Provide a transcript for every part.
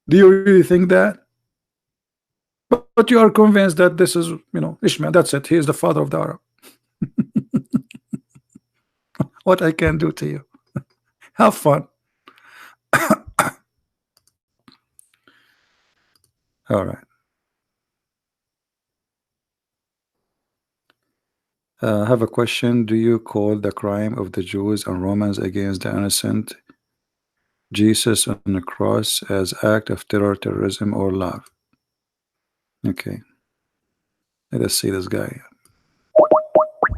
Do you really think that? But you are convinced that this is, Ishmael. That's it. He is the father of the Arab. What I can do to you? Have fun. All right. I have a question. Do you call the crime of the Jews and Romans against the innocent Jesus on the cross as act of terror, terrorism, or love? Okay. Let us see this guy.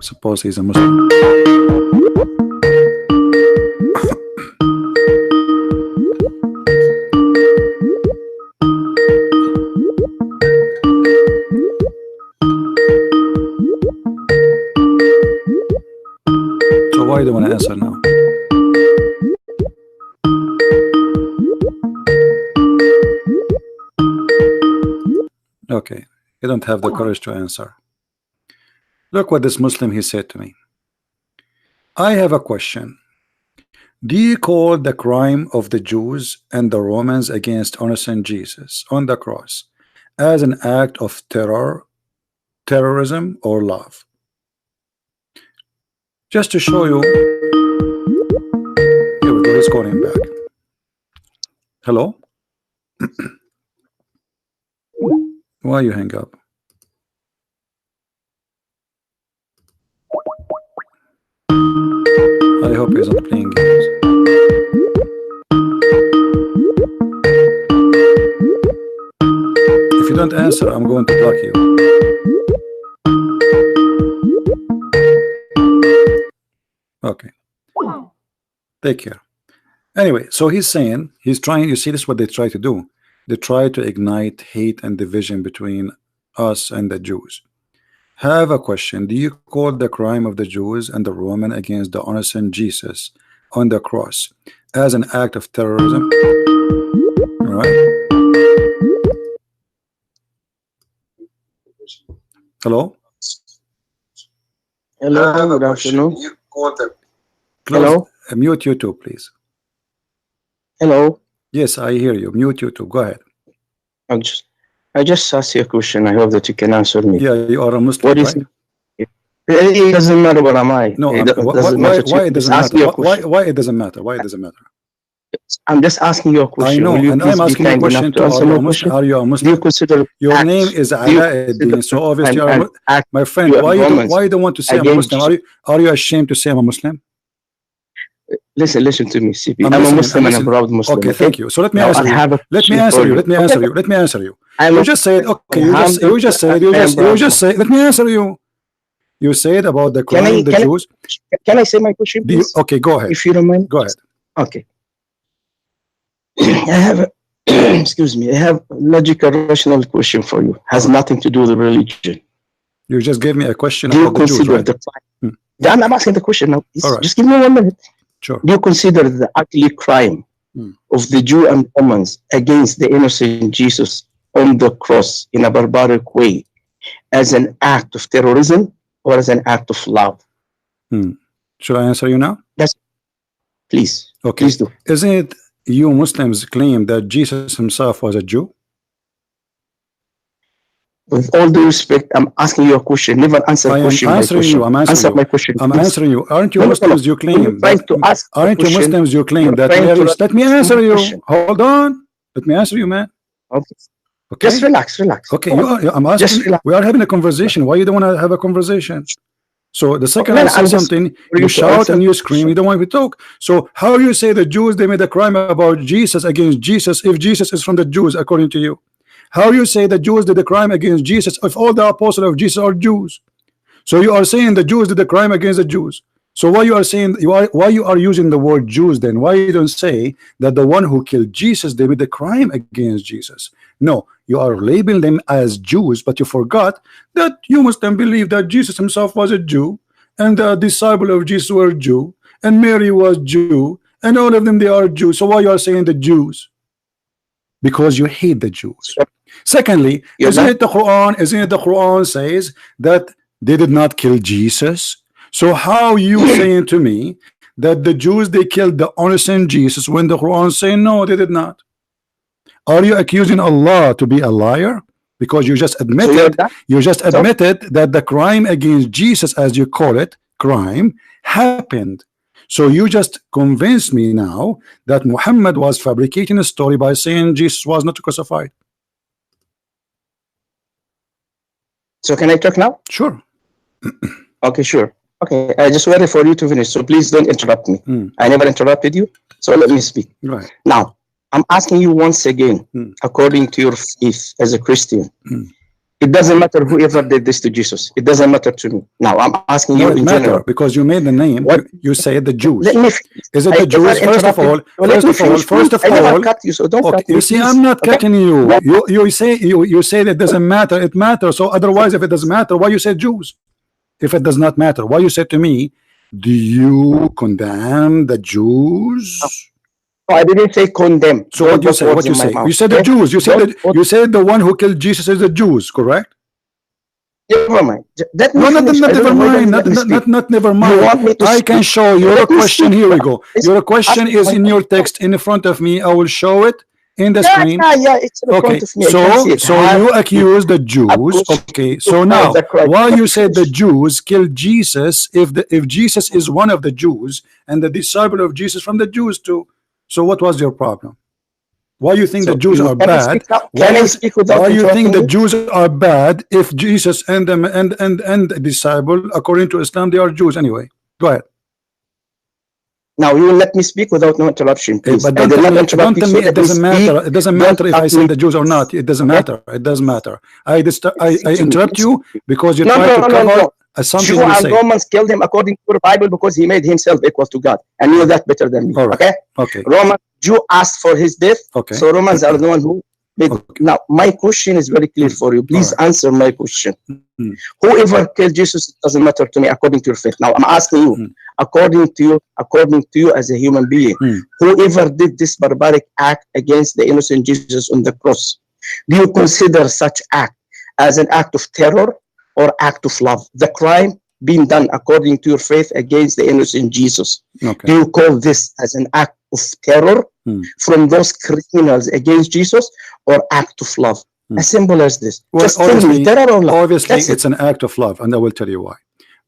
Suppose he's a Muslim. So why do you want to answer now? Okay, you don't have the courage to answer. Look what this Muslim he said to me. I have a question. Do you call the crime of the Jews and the Romans against innocent Jesus on the cross as an act of terror, terrorism, or love? Just to show you. Here we go, he's calling back. Hello? Why you hang up? I hope he's not playing games. If you don't answer, I'm going to block you. Okay. Take care. Anyway, so he's saying, he's trying, you see this is what they try to do. They try to ignite hate and division between us and the Jews. Have a question. Do you call the crime of the Jews and the Roman against the innocent Jesus on the cross as an act of terrorism? All right. Hello? Hello, good afternoon. Hello? Mute YouTube, please. Hello. Yes, I hear you. Mute YouTube. Go ahead. I just asked you a question. I hope that you can answer me. Yeah, you are a Muslim, What is right? it doesn't matter what am I. No, It why it doesn't matter? Why it doesn't matter? Why it doesn't matter? I'm just asking you a question. I know, Will you and please I'm be asking you a kind question enough too. to answer my question? Are you a Do Muslim? you consider Your acts- name is do you Alauddin, consider so obviously you an are act my friend. you Why Romans you don't want to say I'm a against Muslim? Are you ashamed to say I'm a Muslim? Listen to me, CP. I'm a listening, Muslim I'm and a listening. proud Muslim. Okay, thank you. So let me Now answer I you. have a Let me question answer for you. you. Let me Okay. answer you. Let me answer you. I'm You a- just said, okay, you just said, let me answer you. You said about the crime of the Jews. Can I say my question, please? Okay, go ahead. If you don't mind. Go ahead. Okay. I have excuse me, I have a logical, rational question for you. Has nothing to do with religion. You just gave me a question Do you about the Jews, consider right? the I'm asking the question now. All right. Just give me 1 minute. Sure. Do you consider the ugly crime of the Jew and Romans against the innocent Jesus on the cross in a barbaric way as an act of terrorism or as an act of love? Should I answer you now? Yes. Please. Okay. Please do. Isn't it you Muslims claim that Jesus himself was a Jew? With all due respect, I'm asking you a question. Never answer question by question. Answer my question. I'm please. answering you. Aren't you No, no, Muslims? no. You claim You're trying to ask a aren't you question. Muslims? You claim You're that trying to Mary. Let me answer you. question. Hold on. Let me answer you, man. Okay. Okay. Just relax. Okay. Go on. I'm asking. We are having a conversation. Why you don't want to have a conversation? So the second I say something, you shout and you scream. You don't want me to talk. So how you say the Jews they made a crime about Jesus against Jesus if Jesus is from the Jews according to you? How you say the Jews did the crime against Jesus if all the apostles of Jesus are Jews? So you are saying the Jews did the crime against the Jews. So why you are saying why you are using the word Jews then? Why you don't say that the one who killed Jesus they did the crime against Jesus? No, you are labeling them as Jews, but you forgot that you must then believe that Jesus himself was a Jew, and the disciple of Jesus were Jew, and Mary was Jew, and all of them they are Jews. So why you are saying the Jews? Because you hate the Jews. Secondly, isn't it the Quran says that they did not kill Jesus? So how you saying to me that the Jews they killed the innocent Jesus when the Quran saying no, they did not? Are you accusing Allah to be a liar? Because you just admitted, that the crime against Jesus, as you call it, crime, happened. So you just convinced me now that Muhammad was fabricating a story by saying Jesus was not crucified. So can I talk now? Sure. Okay, sure. Okay, I just waited for you to finish, so please don't interrupt me. I never interrupted you, so let me speak. Right. Now, I'm asking you once again, according to your faith as a Christian, it doesn't matter whoever did this to Jesus. It doesn't matter to me. Now, I'm asking you in general. Because you made the name, you said the Jews. Let me Is it the Jews? First of all, you see, I'm not cutting you. You say it doesn't matter. It matters. So otherwise, if it doesn't matter, why you say Jews? If it does not matter, why you said to me, do you condemn the Jews? No, I didn't say condemn. So what you say? What you say? You said the Jews. You said the one who killed Jesus is the Jews, correct? Never mind. No, not never mind. I can show your question. Here we go. Your question is in your text in front of me. I will show it in the screen. It's in front of me. So you accuse the Jews. Okay, so now why you said the Jews killed Jesus if Jesus is one of the Jews and the disciple of Jesus from the Jews too? So what was your problem? Why you think the Jews are bad? Why you think the Jews are bad if Jesus and the disciple, according to Islam, they are Jews anyway? Go ahead. Now you will let me speak without no interruption, please. But don't tell me it doesn't matter. It doesn't matter if I say the Jews or not. It doesn't matter. It doesn't matter. I interrupt you because you try to cover something you say. Romans killed him according to the Bible because he made himself equal to God, and knew that better than me. Right. Okay. Jew asked for his death. Okay. So Romans are the one who made. Now my question is very clear for you. Please answer my question. Whoever killed Jesus, it doesn't matter to me according to your faith. Now I'm asking you, according to you as a human being, whoever did this barbaric act against the innocent Jesus on the cross, do you consider such act as an act of terror or act of love? The crime being done according to your faith against the innocent Jesus. Do you call this as an act of terror from those criminals against Jesus or act of love? As simple as this. Well, just tell me, terror or love? Obviously, it's an act of love, and I will tell you why.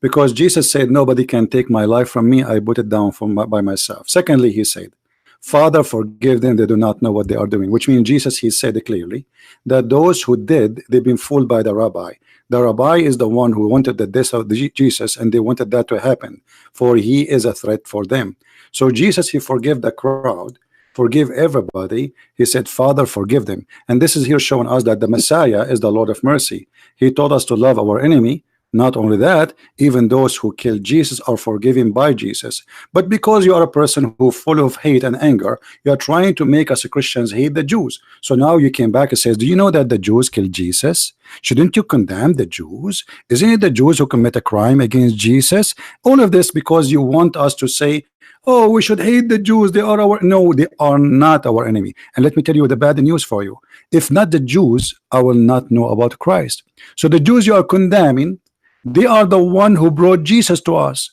Because Jesus said, nobody can take my life from me. I put it down by myself. Secondly, he said, Father, forgive them. They do not know what they are doing. Which means Jesus, he said clearly that those who did, they've been fooled by the rabbi. The rabbi is the one who wanted the death of Jesus, and they wanted that to happen, for he is a threat for them. So Jesus, he forgave the crowd, forgive everybody. He said, Father, forgive them. And this is here showing us that the Messiah is the Lord of mercy. He told us to love our enemy. Not only that, even those who killed Jesus are forgiven by Jesus. But because you are a person who full of hate and anger, you are trying to make us Christians hate the Jews. So now you came back and says, do you know that the Jews killed Jesus? Shouldn't you condemn the Jews? Isn't it the Jews who commit a crime against Jesus? All of this because you want us to say, oh, we should hate the Jews. They are our... No, they are not our enemy. And let me tell you the bad news for you. If not the Jews, I will not know about Christ. So the Jews you are condemning, they are the one who brought Jesus to us.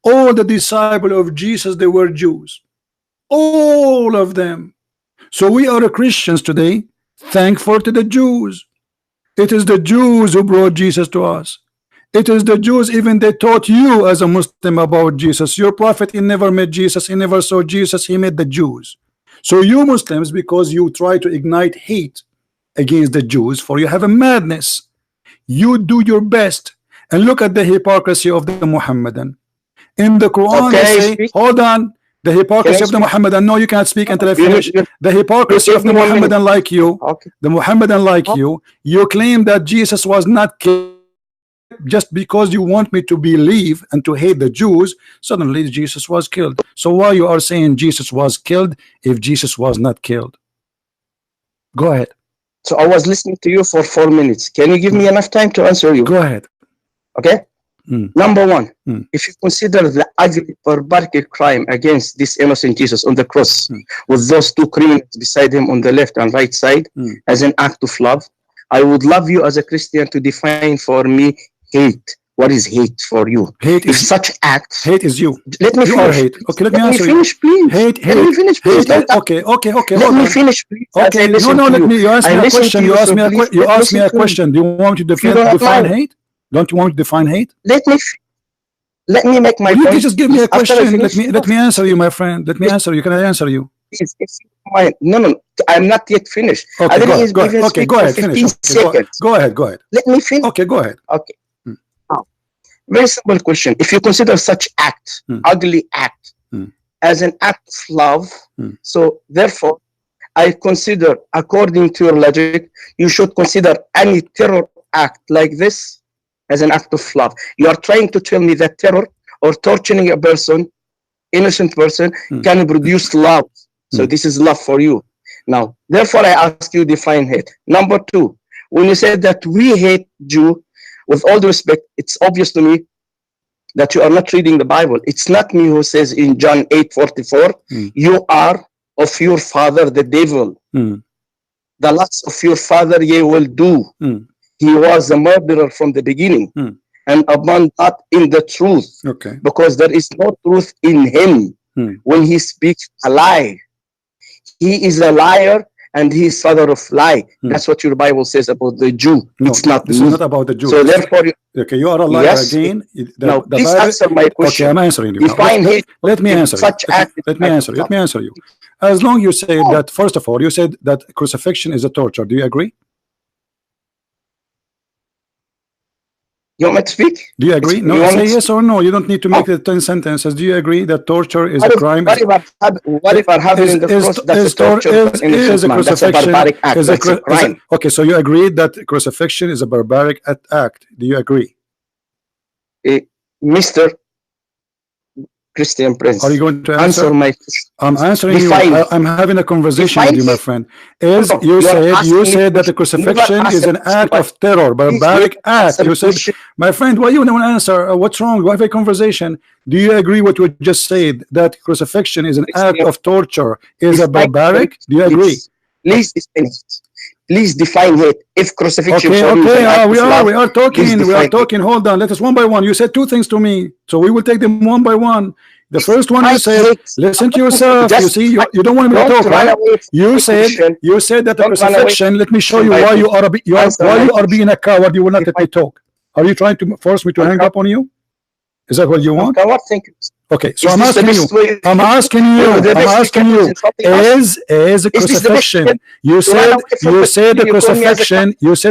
All the disciples of Jesus, they were Jews. All of them. So we are Christians today, thankful to the Jews. It is the Jews who brought Jesus to us. It is the Jews, even they taught you as a Muslim about Jesus. Your prophet, he never met Jesus, he never saw Jesus, he met the Jews. So you Muslims, because you try to ignite hate against the Jews, for you have a madness. You do your best. And look at the hypocrisy of the Muhammadan. In the Quran, they say, hold on, the hypocrisy of the Muhammadan. No, you can't speak until I finish. The hypocrisy of the Muhammadan like you, the Muhammadan like you claim that Jesus was not killed just because you want me to believe and to hate the Jews. Suddenly Jesus was killed. So why you are saying Jesus was killed if Jesus was not killed? Go ahead. So I was listening to you for 4 minutes. Can you give me enough time to answer you? Go ahead. Okay. Number one, if you consider the ugly barbaric crime against this innocent Jesus on the cross with those two criminals beside him on the left and right side as an act of love, I would love you as a Christian to define for me hate. what is hate for you. Hate If is such acts, hate is you. let me You are finish. hate. Okay, let me Let me answer you. finish, please. Hate, Let me hate, finish, please. hate. Don't Okay, okay, okay. let Hold me on. finish, please. As I Okay, no, listen no. to Let you. me. You asked I me a listen to question. you, You asked so me a please you let asked me listen a to me. question. Do you want me to If you don't define mind, hate? Don't you want me to define hate? let me make my Well, you can point. just give me a After I question. finish, you Let me answer you, my friend. Let me answer you. Can I answer you? please, if you don't mind. No, no, I'm not yet finished. I Okay, didn't go ahead. even Okay, speak go for ahead. Finish. 15 Okay, seconds. go ahead. Go ahead. Let me finish. Okay, go ahead. Okay. Hmm. Now, very simple question. If you consider such act, ugly act, as an act of love, so therefore, I consider, according to your logic, you should consider any terror act like this as an act of love. You are trying to tell me that terror or torturing a person, innocent person, can produce love. So this is love for you. Now, therefore, I ask you define hate. Number two, when you said that we hate Jew, with all due respect, it's obvious to me that you are not reading the Bible. It's not me who says in John 8:44, you are of your father the devil. The lusts of your father ye will do. He was a murderer from the beginning, and upon not in the truth, because there is no truth in him. When he speaks a lie, he is a liar and he is father of lie. That's what your Bible says about the Jew. No, it's not this me. is not about the Jew. So therefore, okay, you are a liar yes, again. Now, The please Bible, answer my question. okay, I'm answering you. Define Now. hate. Let me answer Such you. Let me answer you. Let me answer you. As long you say that, first of all, you said that crucifixion is a torture. Do you agree? You want me to speak? Do you agree? No, say yes or no. You don't need to make the 10 sentences. Do you agree that torture is a crime? What if I have it in the cross? That's a torture for an innocent man. That's a barbaric act. That's a crime. Okay, so you agree that crucifixion is a barbaric act. Do you agree? Mr. Christian Prince, are you going to answer my question? I'm answering you. I'm having a conversation with you, my friend. Is you said that the crucifixion is an act of terror, barbaric act. You said, my friend, why you don't answer? What's wrong? We have a conversation. Do you agree what you just said, that crucifixion is an act of torture, is a barbaric? Do you agree? Please define it. If crucifixion we are talking. Hold on, let us one by one. You said two things to me, so we will take them one by one. The first one, you said, listen to yourself. You see, you don't want me to talk, right? You said that the crucifixion. Let me show you why you are being a coward. You will not let me talk. Are you trying to force me to hang up on you? Is that what you want? Okay, so I'm asking you, is the crucifixion? You said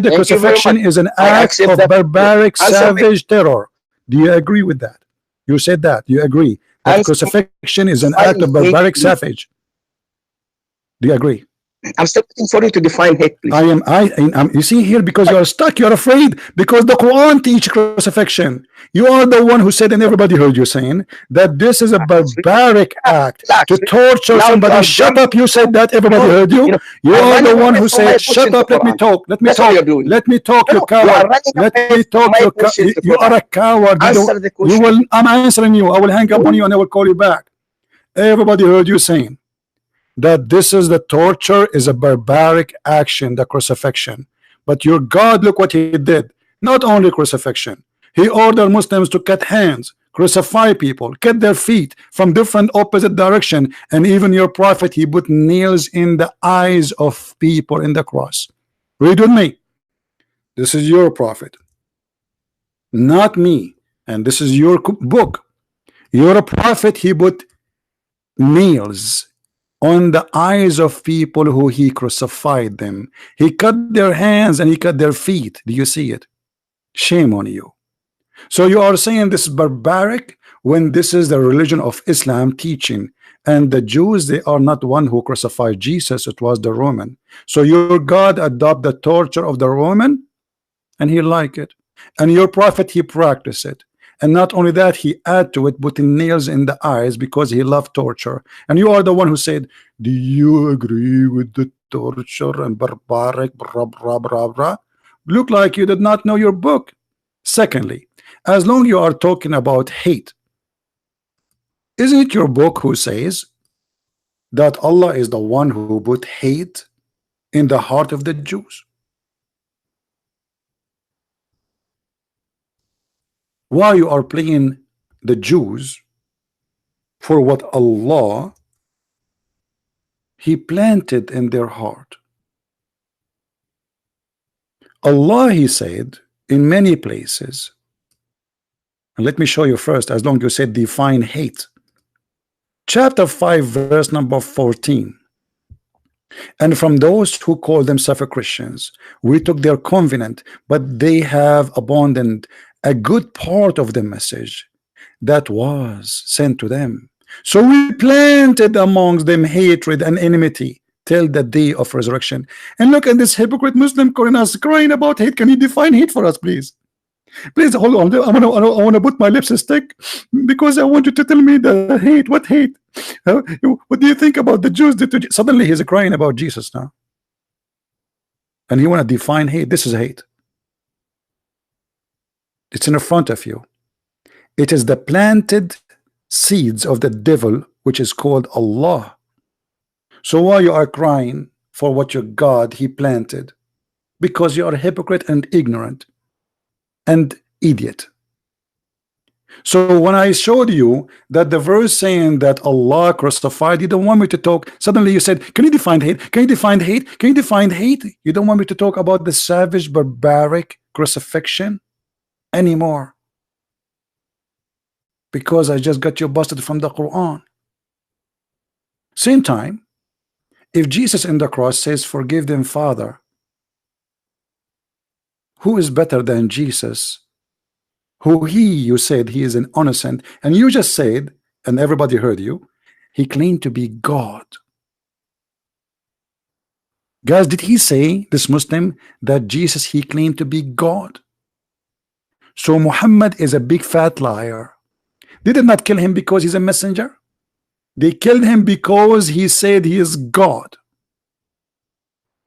the crucifixion is an act of barbaric, savage terror. Do you agree with that? You said that. You agree that crucifixion is an act of barbaric, savage. Do you agree? I'm still waiting for you to define hate, please. You see here, because you are stuck, you're afraid, because the Quran teaches crucifixion. You are the one who said, and everybody heard you saying, that this is a barbaric act to torture somebody. Shut up, you said that, everybody heard you. You are the one who said, shut up, let me talk, let me talk, you coward, let me talk, you are a coward. I'm answering you. I will hang up on you and I will call you back. Everybody heard you saying that this is the torture is a barbaric action, the crucifixion. But your God, look what he did. Not only crucifixion, he ordered Muslims to cut hands, crucify people, cut their feet from different opposite direction, and even your prophet, he put nails in the eyes of people in the cross. Read with me. This is your prophet, not me, and this is your book. Your prophet, he put nails on the eyes of people who he crucified them. He cut their hands and he cut their feet. Do you see it? Shame on you. So you are saying this is barbaric when this is the religion of Islam teaching, and the Jews, they are not one who crucified Jesus, it was the Roman. So your God adopt the torture of the Roman and he like it, and your prophet, he practiced it. And not only that, he add to it putting nails in the eyes because he loved torture. And you are the one who said, do you agree with the torture and barbaric blah, blah, blah, blah? Look like you did not know your book. Secondly, as long you are talking about hate, isn't it your book who says that Allah is the one who put hate in the heart of the Jews? why you are playing the Jews for what Allah He planted in their heart. Allah, He said in many places, and let me show you first, as long as you said define hate. Chapter 5 verse number 14. And from those who call themselves Christians, we took their covenant, but they have abandoned a good part of the message that was sent to them. So we planted amongst them hatred and enmity till the day of resurrection. And look at this hypocrite Muslim calling us, crying about hate. Can you define hate for us, please? Please hold on. I want to put my lipstick because I want you to tell me the hate. What hate? What do you think about the Jews? Suddenly he's crying about Jesus now, and he want to define hate. This is hate. It's in front of you. It is the planted seeds of the devil, which is called Allah. So why you are crying for what your God He planted? Because you are a hypocrite and ignorant and idiot. So when I showed you that the verse saying that Allah crucified, you don't want me to talk. Suddenly you said, can you define hate? Can you define hate? Can you define hate? You don't want me to talk about the savage, barbaric crucifixion anymore, because I just got you busted from the Quran. Same time, if Jesus in the cross says, forgive them, Father, who is better than Jesus? Who you said he is an innocent, and you just said, and everybody heard you, he claimed to be God. Guys, did he say, this Muslim, that Jesus he claimed to be God? So Muhammad is a big fat liar. They did not kill him because he's a messenger. They killed him because he said he is God.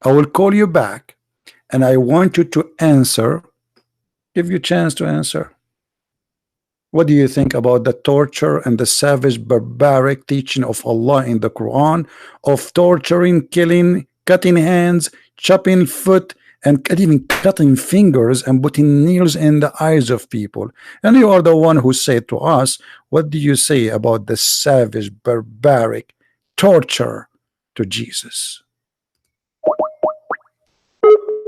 I will call you back and I want you to answer. Give you a chance to answer. What do you think about the torture and the savage, barbaric teaching of Allah in the Quran of torturing, killing, cutting hands, chopping foot, and even cutting fingers and putting nails in the eyes of people? And you are the one who said to us, what do you say about the savage, barbaric torture to Jesus?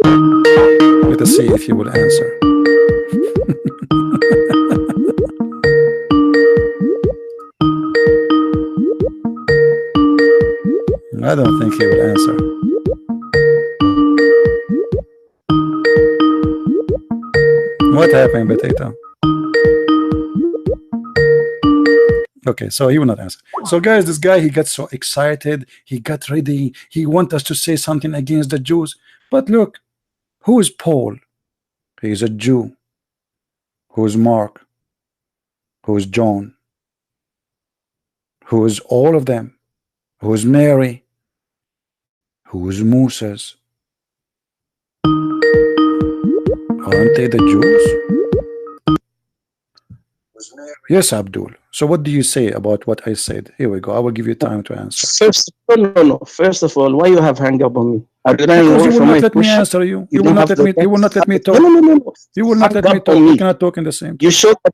Let us see if you will answer. I don't think he will answer. What happened, Potato? Okay, so he will not answer. So guys, this guy, he got so excited, he got ready, he want us to say something against the Jews. But look, who is Paul? He is a Jew. Who is Mark? Who is John? Who is all of them? Who is Mary? Who is Moses? Aren't they the Jews? Yes, Abdul. So what do you say about what I said? Here we go. I will give you time to answer. First of all, why you have hung up on me? Because you will not let me answer you. You will not let me. You will not let me talk. No. You will not let me talk. We cannot talk in the same time. You showed that.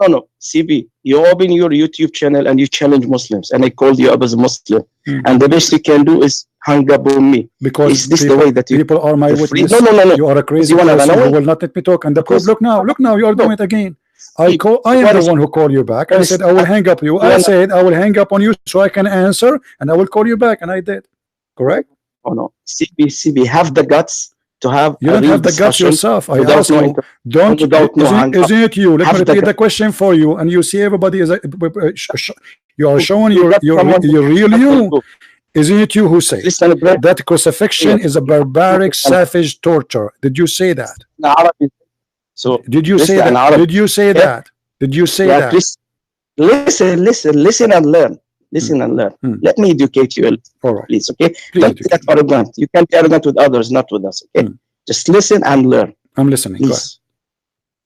No, CB, you open your YouTube channel and you challenge Muslims, and I called you up as a Muslim, and the best you can do is hang up on me. Because is this people, the way that people are my witness? No. You are a crazy person who will not let me talk. And the proof, look now, you are doing it again. I am the one who called you back. I said I will hang up you. I said I will hang up on you so I can answer, and I will call you back, and I did. Correct? Oh no, CB, have the guts to have. You don't have the guts yourself. I ask you, isn't it you? Let me repeat the question for you, and you see everybody is you are showing your real you. Isn't it you who say that crucifixion is a barbaric, savage torture? Did you say that? So did you say that? Did you say that? Did you say that? Listen and learn. Listen and learn. Let me educate you, please. Okay. Don't be that arrogant. You can be arrogant with others, not with us. Okay. Just listen and learn. I'm listening. Please.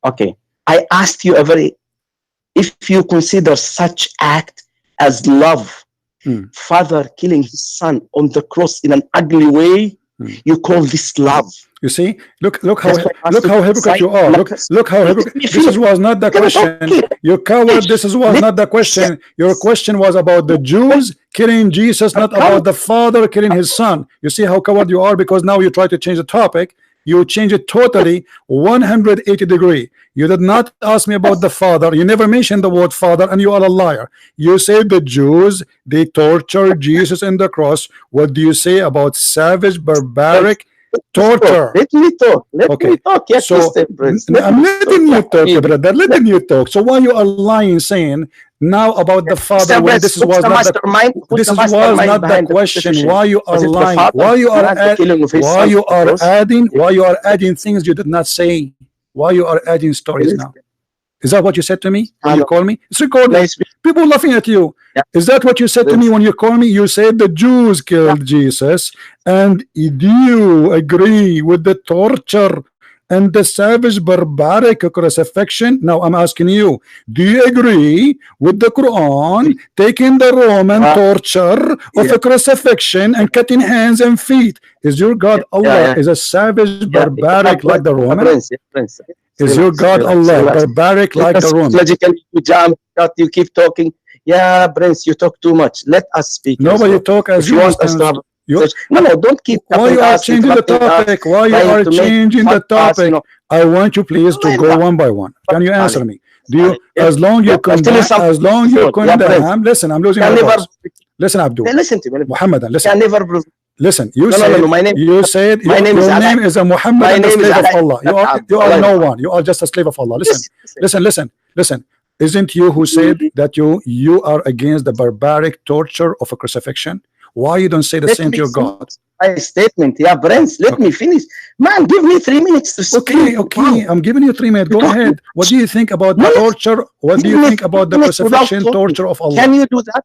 Okay. I asked you if you consider such act as love, father killing his son on the cross in an ugly way, you call this love. You see, look how hypocrite you are. Look how hypocrite. This was not the question. You coward. This was not the question. Your question was about the Jews killing Jesus, not about the Father killing his Son. You see how coward you are, because now you try to change the topic. You change it totally 180 degree. You did not ask me about the Father. You never mentioned the word Father, and you are a liar. You say the Jews, they tortured Jesus in the cross. What do you say about savage, barbaric torture? Let me talk. Let me talk. Yes, so I'm letting you talk, brother. Letting you talk. So why you are lying, saying now about the Father when this was not the question? Why you are lying? Why you are adding things you did not say? Why you are adding stories now? Is that what you said to me when you call me? It's recorded. People laughing at you. Is that what you said to me when you call me? You said the Jews killed Jesus, and do you agree with the torture and the savage, barbaric crucifixion? Now I'm asking you, do you agree with the Quran taking the Roman torture of a crucifixion and cutting hands and feet? Is your God Allah is a savage, barbaric like the Roman? Is your God Allah barbaric like the Roman? You keep talking. Yeah, Prince, you talk too much. Let us speak. Nobody talk as you want us to have. No, don't keep. Why you are changing the topic? Why you are changing the topic? I want you please to go one by one. Can you answer me? Do you, as long you condemn, listen, I'm losing my voice. Listen, Abdul. Listen to me. Muhammadan, listen. Can never prove. Listen, you said your name is a Muhammad, a slave of Allah. You are no one. You are just a slave of Allah. Listen. Isn't you who said that you are against the barbaric torture of a crucifixion? Why you don't say the same to your God? My statement, Prince. Let me finish. Man, give me 3 minutes to speak. Okay. I'm giving you 3 minutes. Go ahead. What do you think about the torture? What do you think about the crucifixion torture of Allah? Can you do that?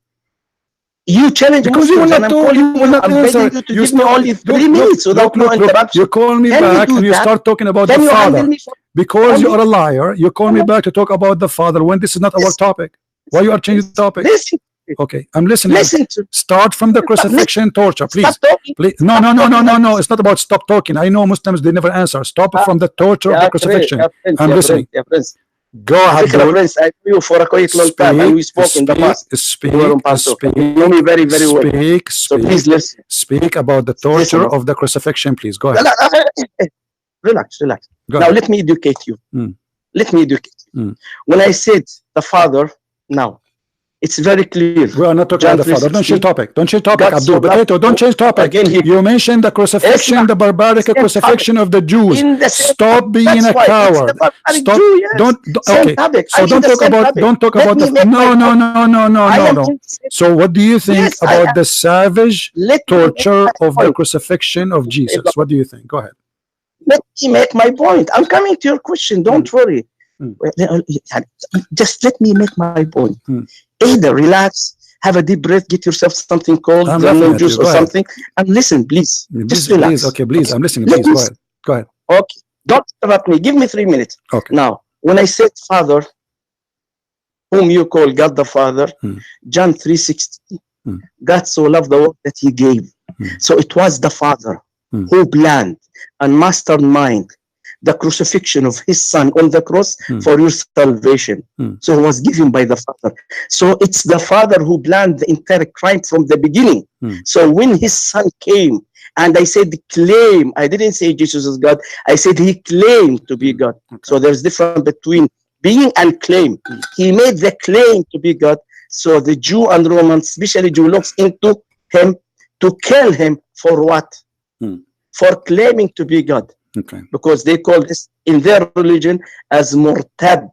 You challenge because you will not answer. You give me only 3 minutes without no interruption. You call me back and you start talking about the Father. Because you are a liar, you call me back to talk about the Father when this is not our topic. Why you are changing the topic? Okay, I'm listening. Start from the crucifixion torture, please. No. It's not about stop talking. I know Muslims, they never answer. Stop from the torture of the crucifixion. I'm listening. Go ahead, Prince. I knew you for a quite long time, and we spoke in the past. You know me very, very well. So please listen. Speak about the torture of the crucifixion, please. Go ahead. Relax. Now let me educate you. Let me educate you. When I said the Father, now it's very clear. We are not talking about the Father. Don't change topic. Don't change topic, Abdul. Potato, don't change topic. You mentioned the crucifixion, the barbaric crucifixion of the Jews. Stop being a coward. Stop. Okay. So don't talk about the. No. So what do you think about the savage torture of the crucifixion of Jesus? What do you think? Go ahead. Let me make my point. I'm coming to your question. Don't worry. Just let me make my point. Either relax, have a deep breath, get yourself something cold, lemon juice or something, and listen, please. Just relax. Okay, please. I'm listening. Please, go ahead. Okay. Don't interrupt me. Give me 3 minutes. Okay. Now, when I said Father, whom you call God the Father, John 3:16, God so loved the world that He gave. So it was the Father who planned and mastermind the crucifixion of his son on the cross for your salvation. So it was given by the Father. So it's the Father who planned the entire crime from the beginning. So when his son came, and I said claim, I didn't say Jesus is God, I said he claimed to be God. So there's difference between being and claim. He made the claim to be God. So the Jew and Romans, especially Jew, looks into him to kill him for what? For claiming to be God. Because they call this in their religion as murtad.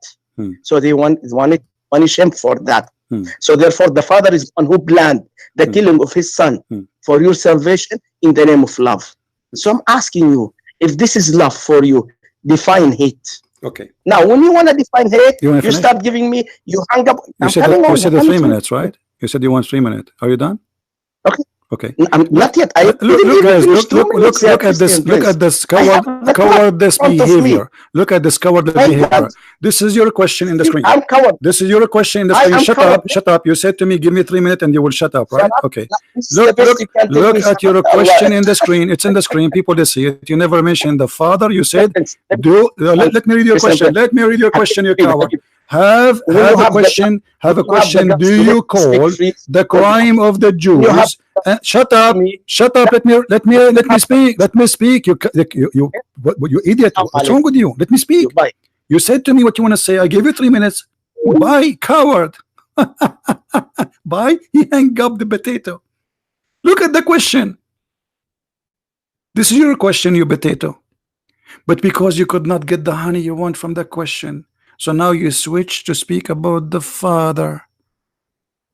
So they want to punish him for that. So therefore the Father is one who planned the killing of his son for your salvation in the name of love. So I'm asking you, if this is love for you, define hate. Okay. Now when you want to define hate, you start giving me, you hang up. You said the 3 minutes, right? You said you want 3 minutes. Are you done? Okay. Okay. Not yet. I Look, guys, finished look at this. Look at this cowardly behavior. Look at this cowardly behavior. This is your question in the screen. I'm coward. This is your question in the screen. Shut up. Shut up. You said to me, give me 3 minutes and you will shut up, right? Okay. Look at your question in the screen. It's in the screen. People, they see it. You never mentioned the Father. You said, let me read your question. Let me read your question, you coward. Have a question. Do you call the crime of the Jews? Shut up! Shut up! Let me speak. Let me speak. You idiot! What's wrong with you? Let me speak. You said to me what you want to say. I gave you 3 minutes. Bye, coward. Bye. He hung up the potato. Look at the question. This is your question, you potato. But because you could not get the honey you want from the question, so now you switch to speak about the Father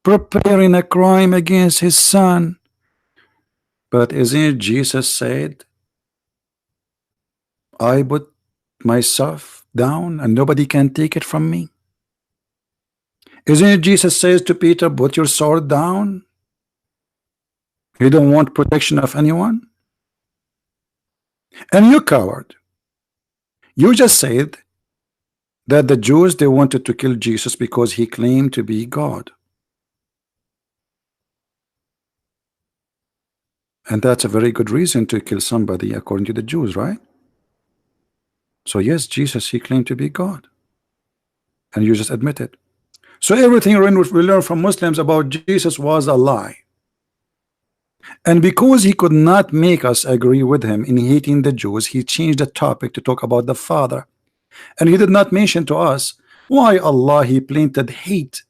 preparing a crime against his Son. But isn't it Jesus said, I put myself down and nobody can take it from me? Isn't it Jesus says to Peter, put your sword down? You don't want protection of anyone? And you coward, you just said that the Jews, they wanted to kill Jesus because he claimed to be God. And that's a very good reason to kill somebody according to the Jews, right? So yes, Jesus, he claimed to be God. And you just admit it. So everything we learn from Muslims about Jesus was a lie. And because he could not make us agree with him in hating the Jews, he changed the topic to talk about the Father. And he did not mention to us why Allah he planted hate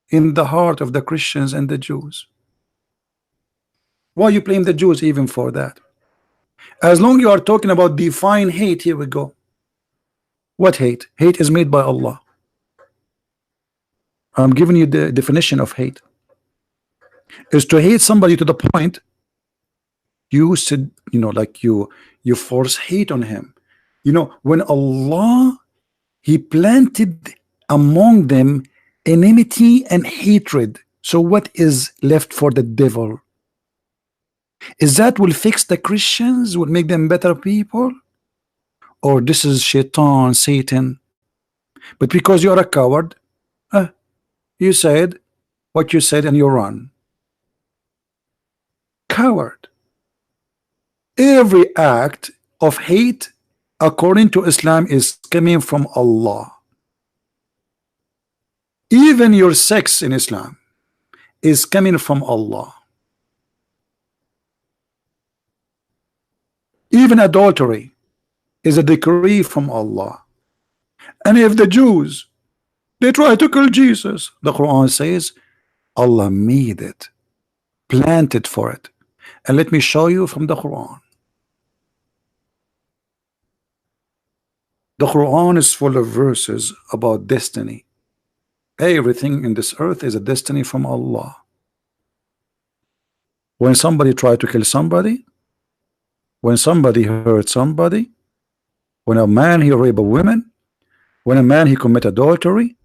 in the heart of the Christians and the Jews. Why you blame the Jews even for that? As long you are talking about define hate, here we go. What hate? Hate is made by Allah. I'm giving you the definition of hate. Is to hate somebody to the point you said, like you force hate on him. When Allah he planted among them enmity and hatred, so what is left for the devil? Is that will fix the Christians, will make them better people? Or this is shaitan, Satan? But because you are a coward, you said what you said and you run. Coward. Every act of hate according to Islam is coming from Allah. Even your sex in Islam is coming from Allah. Even adultery is a decree from Allah. And if the Jews they try to kill Jesus, the Quran says Allah made it, planted for it. And let me show you from the Quran. The Quran is full of verses about destiny. Everything in this earth is a destiny from Allah. When somebody tried to kill somebody, when somebody hurt somebody, when a man he rape a woman, when a man he commit adultery,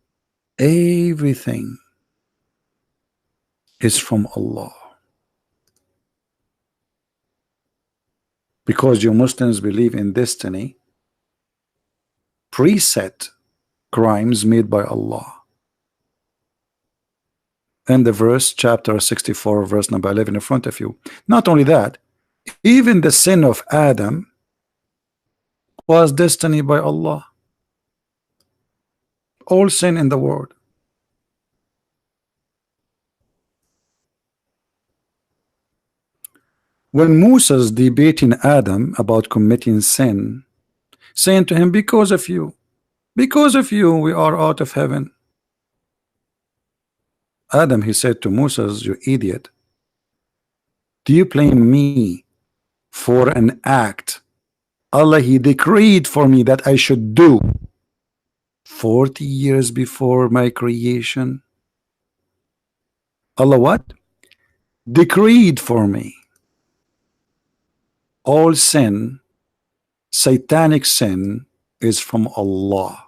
everything is from Allah. Because you Muslims believe in destiny, preset crimes made by Allah. And the verse, chapter 64, verse number 11 in front of you. Not only that, even the sin of Adam was destiny by Allah. All sin in the world. When Moses debating Adam about committing sin, saying to him, because of you we are out of heaven. Adam, he said to Moses, you idiot, do you blame me for an act Allah he decreed for me that I should do 40 years before my creation? Allah what? Decreed for me. All sin, satanic sin, is from Allah,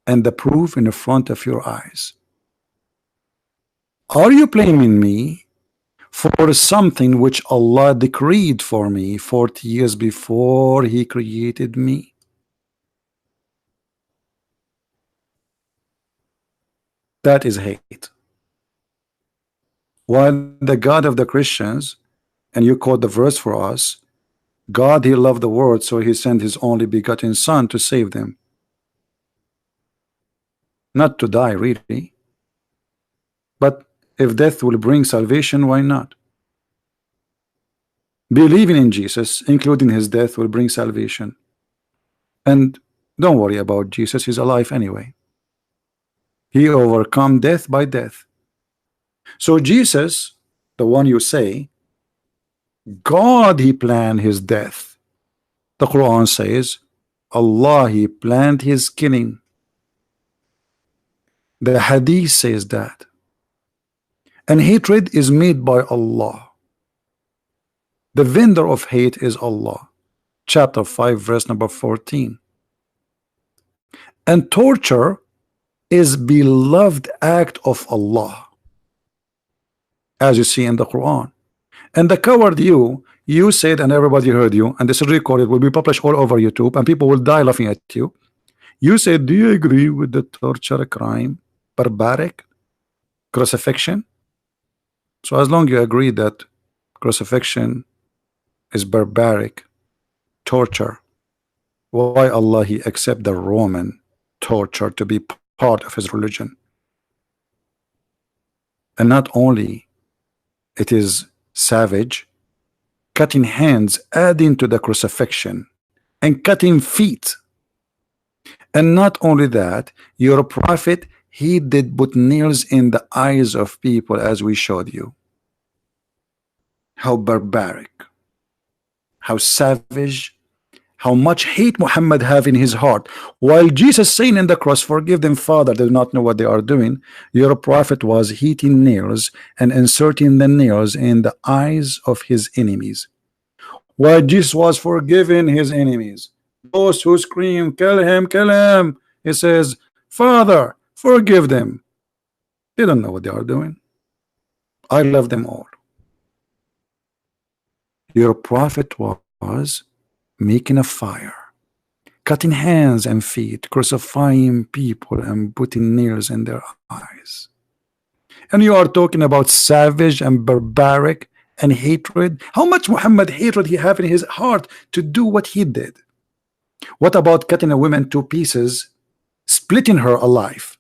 and the proof in the front of your eyes. Are you blaming me for something which Allah decreed for me 40 years before He created me? That is hate. While the God of the Christians, and you quote the verse for us, God, He loved the world, so He sent His only begotten Son to save them. Not to die, really. But if death will bring salvation, why not? Believing in Jesus, including His death, will bring salvation. And don't worry about Jesus, He's alive anyway. He overcome death by death. So Jesus, the one you say, God, He planned His death. The Quran says Allah, He planned His killing. The Hadith says that. And hatred is made by Allah. The vendor of hate is Allah. Chapter 5 verse number 14. And torture is beloved act of Allah, as you see in the Quran. And the coward you said, and everybody heard you, and this is recorded, will be published all over YouTube, and people will die laughing at you. You said, do you agree with the torture crime, barbaric, crucifixion? So as long as you agree that crucifixion is barbaric, torture, why Allah He accept the Roman torture to be part of His religion? And not only it is savage, cutting hands, adding to the crucifixion, and cutting feet. And not only that, your prophet, he did put nails in the eyes of people, as we showed you. How barbaric, how savage, how much hate Muhammad have in his heart. While Jesus saying in the cross, forgive them, Father, they do not know what they are doing, your prophet was heating nails and inserting the nails in the eyes of his enemies. While Jesus was forgiving his enemies, those who scream, kill him, he says, Father, forgive them. They don't know what they are doing. I love them all. Your prophet was making a fire, cutting hands and feet, crucifying people and putting nails in their eyes. And you are talking about savage and barbaric and hatred. How much Muhammad hatred he have in his heart to do what he did? What about cutting a woman to pieces, splitting her alive,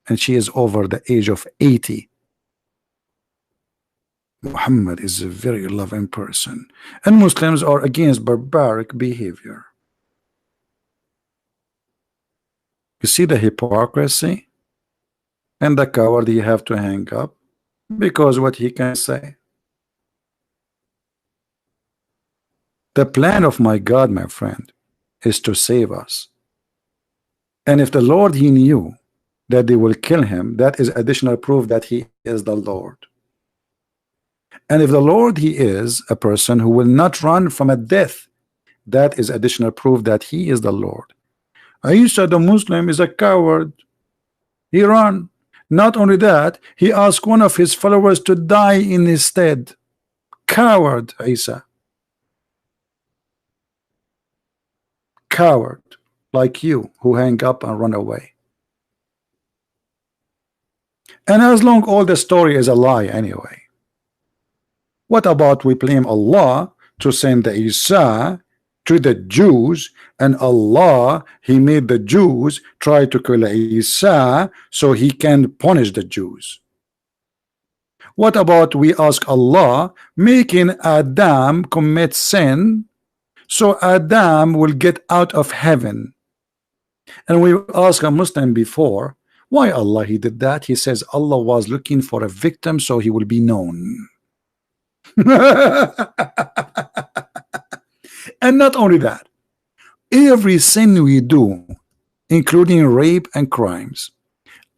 and she is over the age of 80? Muhammad is a very loving person, and Muslims are against barbaric behavior. You see the hypocrisy? And the coward you have to hang up because what he can say. The plan of my God, my friend, is to save us. And if the Lord he knew that they will kill him, that is additional proof that he is the Lord. And if the Lord he is a person who will not run from a death, that is additional proof that he is the Lord. Isa the Muslim is a coward. He ran. Not only that, he asked one of his followers to die in his stead. Coward, Isa. Coward, like you, who hang up and run away. And as long all the story is a lie anyway. What about we blame Allah to send the Isa to the Jews, and Allah he made the Jews try to kill Isa so he can punish the Jews? What about we ask Allah making Adam commit sin so Adam will get out of heaven? And we asked a Muslim before, why Allah he did that? He says Allah was looking for a victim so he will be known. And not only that, every sin we do, including rape and crimes,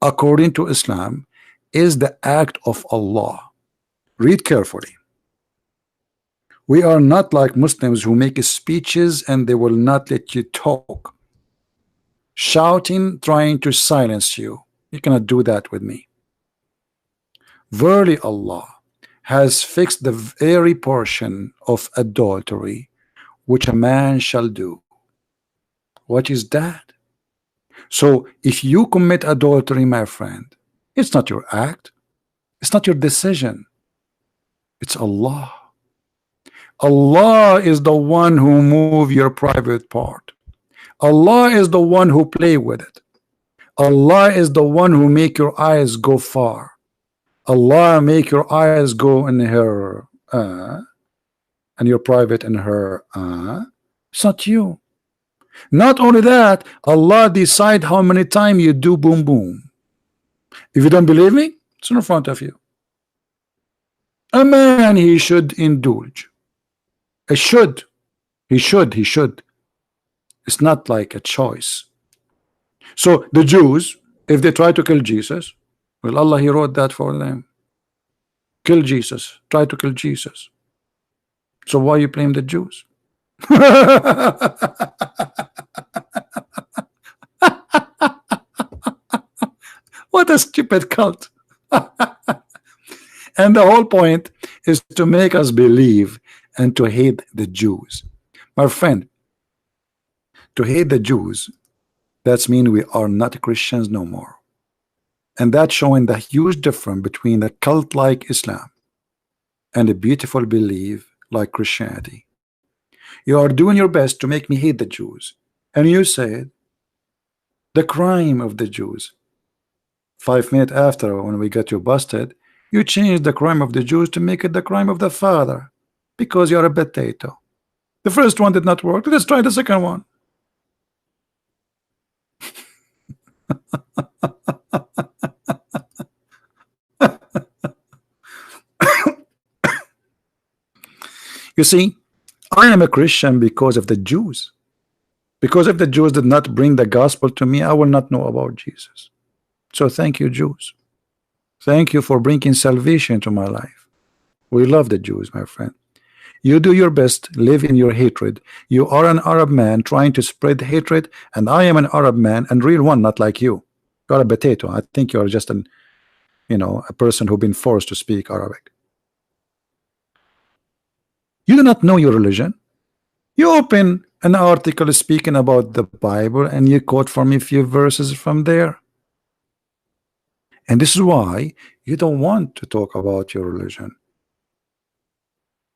according to Islam, is the act of Allah. Read carefully. We are not like Muslims who make speeches and they will not let you talk, shouting, trying to silence you. You cannot do that with me. Verily Allah has fixed the very portion of adultery which a man shall do. What is that? So if you commit adultery, my friend, it's not your act, it's not your decision, it's Allah. Allah is the one who move your private part. Allah is the one who play with it. Allah is the one who make your eyes go far. Allah make your eyes go in her and your private in her it's not you. Not only that, Allah decide how many times you do boom boom. If you don't believe me, it's in front of you. A man, he should indulge. He should. It's not like a choice. So the Jews, if they try to kill Jesus, well, Allah, he wrote that for them. Kill Jesus. Try to kill Jesus. So why you blame the Jews? What a stupid cult. And the whole point is to make us believe and to hate the Jews. My friend, to hate the Jews, that's mean we are not Christians no more. And that's showing the huge difference between a cult like Islam and a beautiful belief like Christianity. You are doing your best to make me hate the Jews, and you said the crime of the Jews. 5 minutes after, when we got you busted, you changed the crime of the Jews to make it the crime of the Father, because you're a potato. The first one did not work. Let's try the second one. You see, I am a Christian because of the Jews. Because if the Jews did not bring the gospel to me, I will not know about Jesus. So thank you, Jews. Thank you for bringing salvation to my life. We love the Jews, my friend. You do your best, live in your hatred. You are an Arab man trying to spread hatred, and I am an Arab man, and real one, not like you. You are a potato. I think you are just an, a person who's been forced to speak Arabic. You do not know your religion. You open an article speaking about the Bible and you quote for me a few verses from there. And this is why you don't want to talk about your religion.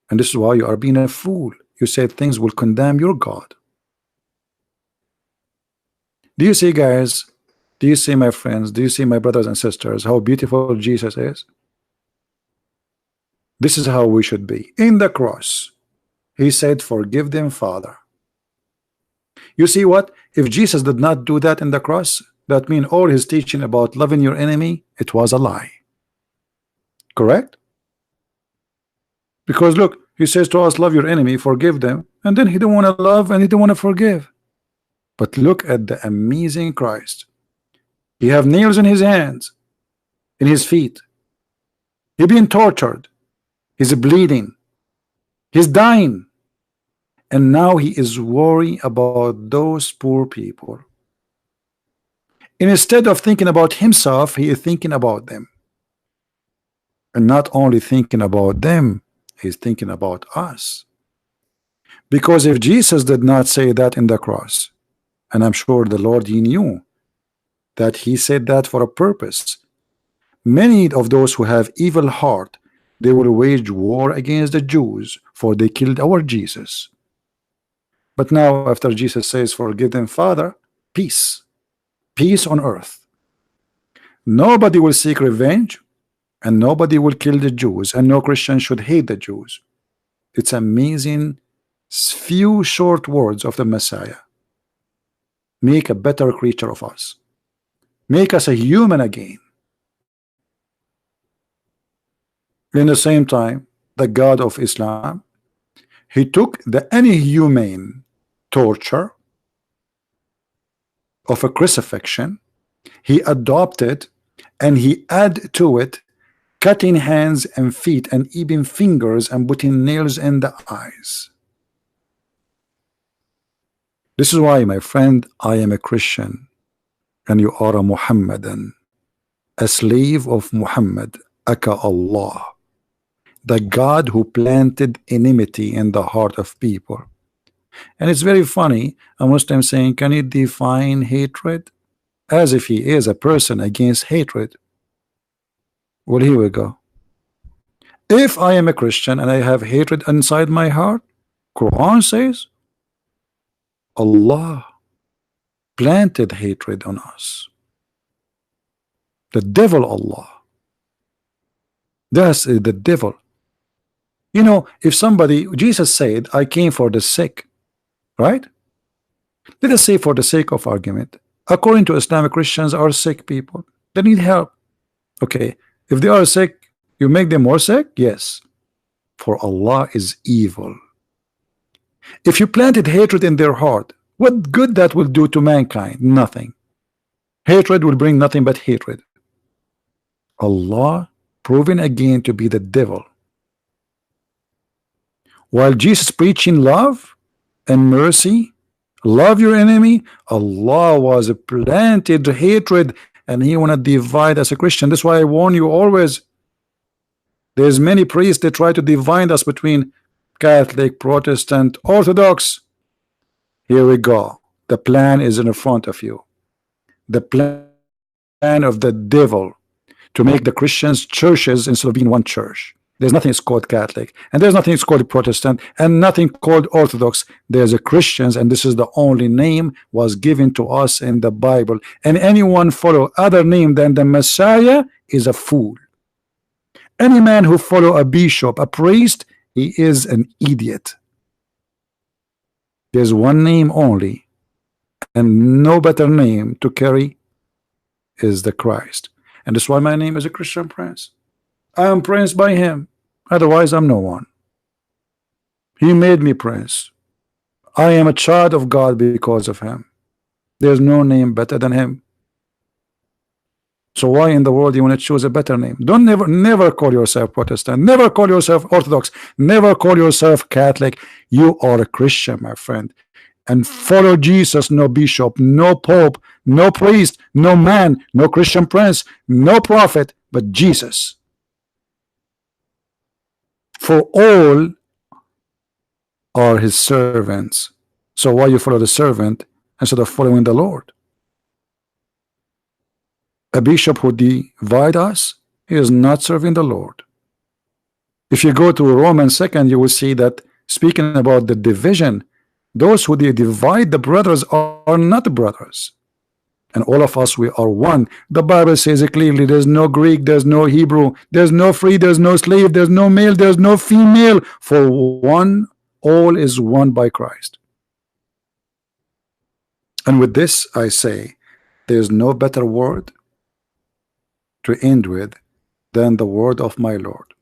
And this is why you are being a fool. You say things will condemn your God. Do you see, guys? Do you see, my friends? Do you see, my brothers and sisters, how beautiful Jesus is? This is how we should be. In the cross, he said, forgive them, Father. You see what? If Jesus did not do that in the cross, that means all his teaching about loving your enemy, it was a lie. Correct? Because look, he says to us, love your enemy, forgive them, and then he don't want to love and he don't want to forgive. But look at the amazing Christ. He have nails in his hands, in his feet. He being tortured. He's bleeding. He's dying. And now he is worried about those poor people. And instead of thinking about himself, he is thinking about them. And not only thinking about them, he's thinking about us. Because if Jesus did not say that in the cross, and I'm sure the Lord, he knew that he said that for a purpose. Many of those who have evil heart, they will wage war against the Jews, for they killed our Jesus. But now after Jesus says, forgive them, Father, peace. Peace on earth. Nobody will seek revenge, and nobody will kill the Jews, and no Christian should hate the Jews. It's amazing few short words of the Messiah. Make a better creature of us. Make us a human again. In the same time, the God of Islam, he took the inhumane torture of a crucifixion, he adopted and he added to it cutting hands and feet and even fingers and putting nails in the eyes. This is why, my friend, I am a Christian and you are a Muhammadan, a slave of Muhammad, Aka Allah, the God who planted enmity in the heart of people. And it's very funny, a Muslim saying, can you define hatred? As if he is a person against hatred. Well, here we go. If I am a Christian and I have hatred inside my heart, Quran says Allah planted hatred on us. The devil Allah. That's the devil. You know, if somebody, Jesus said, I came for the sick, right? Let us say for the sake of argument, according to Islamic, Christians are sick people. They need help. Okay, if they are sick, you make them more sick? Yes. For Allah is evil. If you planted hatred in their heart, what good that will do to mankind? Nothing. Hatred will bring nothing but hatred. Allah proven again to be the devil. While Jesus preaching love and mercy, love your enemy, Allah was planted hatred, and he want to divide us a Christian. That's why I warn you always. There's many priests that try to divide us between Catholic, Protestant, Orthodox. Here we go. The plan is in front of you. The plan of the devil to make the Christians churches instead of being one church. There's nothing called Catholic, and there's nothing called Protestant, and nothing called Orthodox. There's a Christians, and this is the only name was given to us in the Bible. And anyone follow other name than the Messiah is a fool. Any man who follow a bishop, a priest, he is an idiot. There's one name only, and no better name to carry is the Christ. And that's why my name is a Christian Prince. I am prince by him. Otherwise, I'm no one. He made me prince. I am a child of God because of him. There's no name better than him. So why in the world you want to choose a better name? Don't never call yourself Protestant. Never call yourself Orthodox. Never call yourself Catholic. You are a Christian, my friend. And follow Jesus, no bishop, no pope, no priest, no man, no Christian prince, no prophet, but Jesus. For all are his servants. So why you follow the servant instead of following the Lord? A bishop who divide us, he is not serving the Lord. If you go to Romans 2, you will see that speaking about the division, those who divide the brothers are not brothers. And all of us, we are one. The Bible says it clearly, there's no Greek, there's no Hebrew, there's no free, there's no slave, there's no male, there's no female. For one, all is one by Christ. And with this I say, there's no better word to end with than the word of my Lord.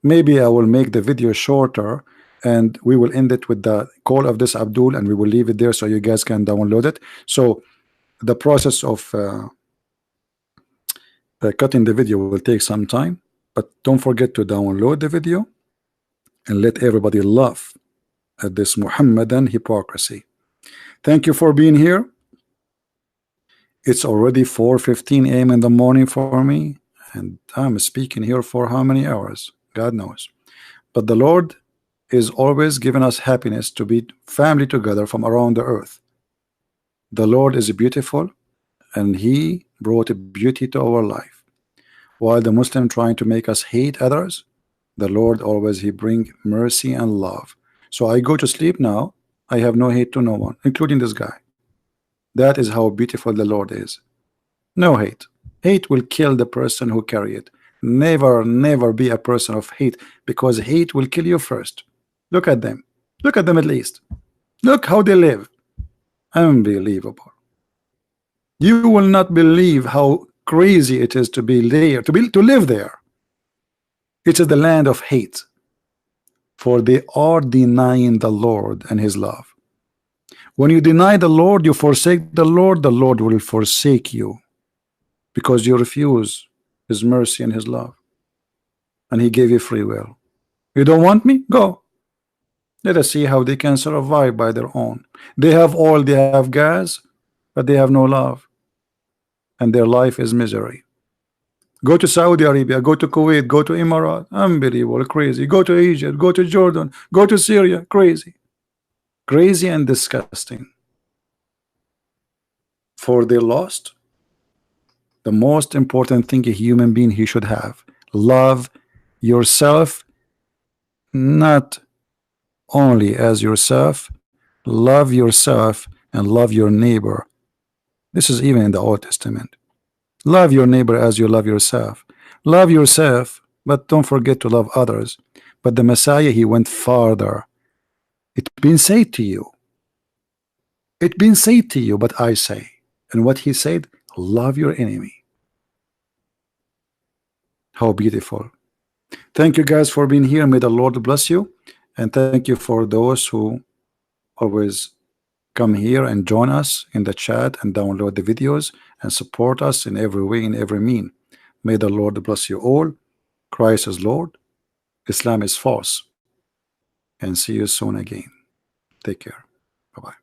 Maybe I will make the video shorter and we will end it with the call of this Abdul, and we will leave it there so you guys can download it. So the process of cutting the video will take some time, but don't forget to download the video and let everybody laugh at this Muhammadan hypocrisy. Thank you for being here. It's already 4:15 a.m. in the morning for me, and I'm speaking here for how many hours? God knows. But the Lord is always giving us happiness to be family together from around the earth. The Lord is beautiful, and he brought beauty to our life. While the Muslim trying to make us hate others, the Lord always he bring mercy and love. So I go to sleep now, I have no hate to no one, including this guy. That is how beautiful the Lord is. No hate. Hate will kill the person who carry it. Never be a person of hate, because hate will kill you first. Look at them. Look at them at least. Look how they live. Unbelievable. You will not believe how crazy it is to be there, to live there. It is the land of hate, for they are denying the Lord and his love. When you deny the Lord, you forsake the Lord will forsake you, because you refuse his mercy and his love, and he gave you free will. You don't want me? Go. Let us see how they can survive by their own. They have oil, they have gas, but they have no love. and their life is misery. Go to Saudi Arabia, go to Kuwait, go to Emirates, unbelievable, crazy. Go to Egypt, go to Jordan, go to Syria, crazy. Crazy and disgusting. For they lost the most important thing a human being he should have. Love yourself, not only as yourself, love yourself and love your neighbor. This is even in the Old Testament. Love your neighbor as you love yourself. Love yourself, but don't forget to love others. But the Messiah, he went farther. It's been said to you. It's been said to you, but I say. And what he said, love your enemy. How beautiful. Thank you guys for being here. May the Lord bless you. And thank you for those who always come here and join us in the chat and download the videos and support us in every way, in every mean. May the Lord bless you all. Christ is Lord. Islam is false. And see you soon again. Take care. Bye-bye.